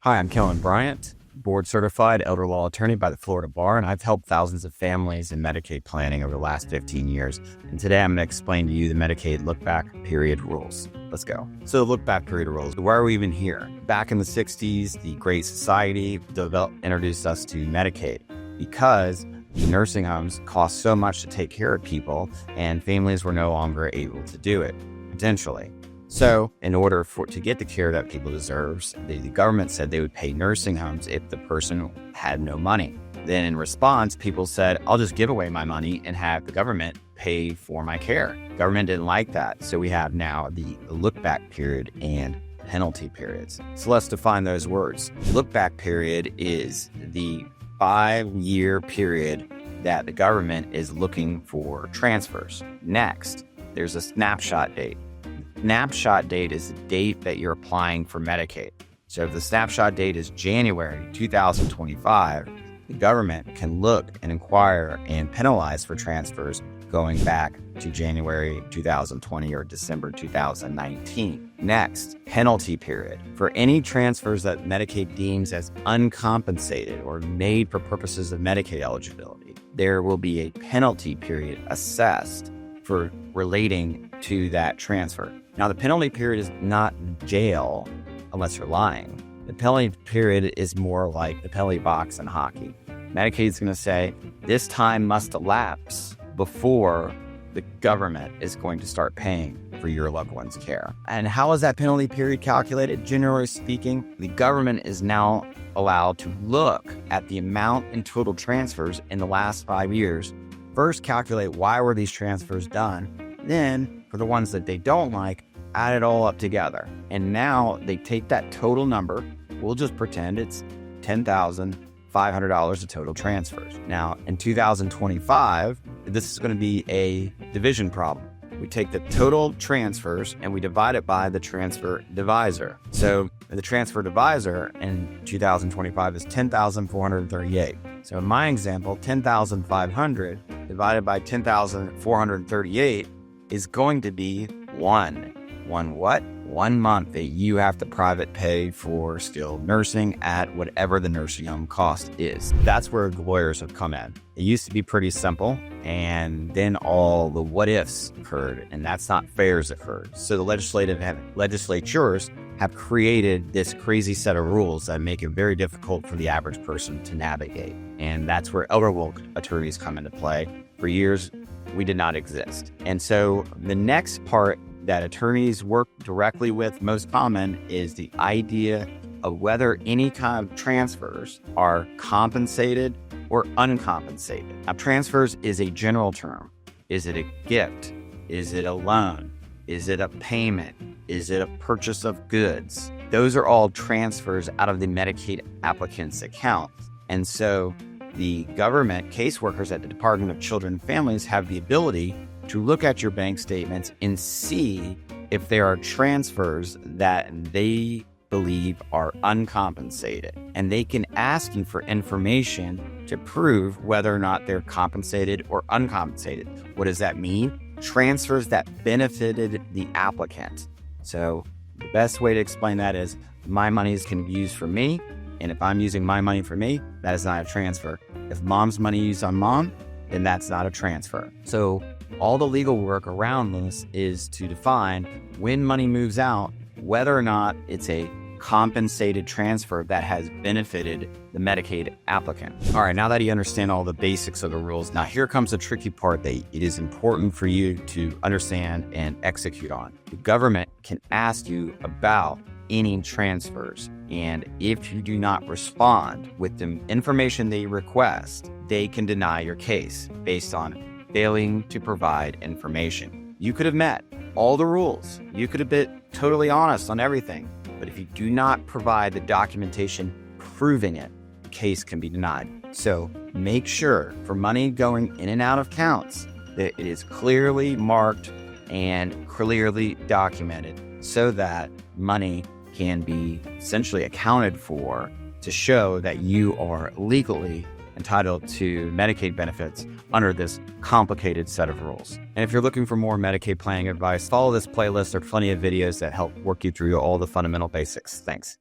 Hi, I'm Kellen Bryant, board certified elder law attorney by the Florida Bar, and I've helped thousands of families in Medicaid planning over the last 15 years. And today I'm going to explain to you the Medicaid look-back period rules. Let's go. So the look-back period rules, why are we even here? Back in the 60s, the Great Society introduced us to Medicaid because the nursing homes cost so much to take care of people, and families were no longer able to do it, potentially. So in order to get the care that people deserve, the government said they would pay nursing homes if the person had no money. Then in response, people said, I'll just give away my money and have the government pay for my care. Government didn't like that. So we have now the look-back period and penalty periods. So let's define those words. Look-back period is the 5-year period that the government is looking for transfers. Next, there's a snapshot date. Snapshot date is the date that you're applying for Medicaid. So if the snapshot date is January 2025, the government can look and inquire and penalize for transfers going back to January 2020 or December 2019. Next, penalty period. For any transfers that Medicaid deems as uncompensated or made for purposes of Medicaid eligibility, there will be a penalty period assessed for relating to that transfer. Now, the penalty period is not jail unless you're lying. The penalty period is more like the penalty box in hockey. Medicaid's going to say this time must elapse before the government is going to start paying for your loved one's care. And how is that penalty period calculated? Generally speaking, the government is now allowed to look at the amount in total transfers in the last 5 years. First, calculate why were these transfers done. Then, for the ones that they don't like, add it all up together. And now they take that total number. We'll just pretend it's $10,500 of total transfers. Now, in 2025, this is going to be a division problem. We take the total transfers and we divide it by the transfer divisor. So the transfer divisor in 2025 is 10,438. So in my example, 10,500 divided by 10,438 is going to be one what? 1 month that you have to private pay for skilled nursing at whatever the nursing home cost is. That's where lawyers have come in. It used to be pretty simple, and then all the what ifs occurred, and that's not fairs occurred. So the legislatures have created this crazy set of rules that make it very difficult for the average person to navigate. And that's where elder law attorneys come into play. For years, we did not exist. And so the next part that attorneys work directly with, most common, is the idea of whether any kind of transfers are compensated or uncompensated. Now, transfers is a general term. Is it a gift? Is it a loan? Is it a payment? Is it a purchase of goods? Those are all transfers out of the Medicaid applicant's account. And so the government caseworkers at the Department of Children and Families have the ability to look at your bank statements and see if there are transfers that they believe are uncompensated. And they can ask you for information to prove whether or not they're compensated or uncompensated. What does that mean? Transfers that benefited the applicant. So the best way to explain that is my monies can be used for me. And if I'm using my money for me, that is not a transfer. If mom's money is used on mom, then that's not a transfer. So all the legal work around this is to define when money moves out, whether or not it's a compensated transfer that has benefited the Medicaid applicant. All right, now that you understand all the basics of the rules, now here comes the tricky part that it is important for you to understand and execute on. The government can ask you about any transfers, and if you do not respond with the information they request, they can deny your case based on failing to provide information. You could have met all the rules. You could have been totally honest on everything. But if you do not provide the documentation proving it, the case can be denied. So make sure for money going in and out of accounts that it is clearly marked and clearly documented so that money can be essentially accounted for to show that you are legally entitled to Medicaid benefits under this complicated set of rules. And if you're looking for more Medicaid planning advice, follow this playlist. There are plenty of videos that help work you through all the fundamental basics. Thanks.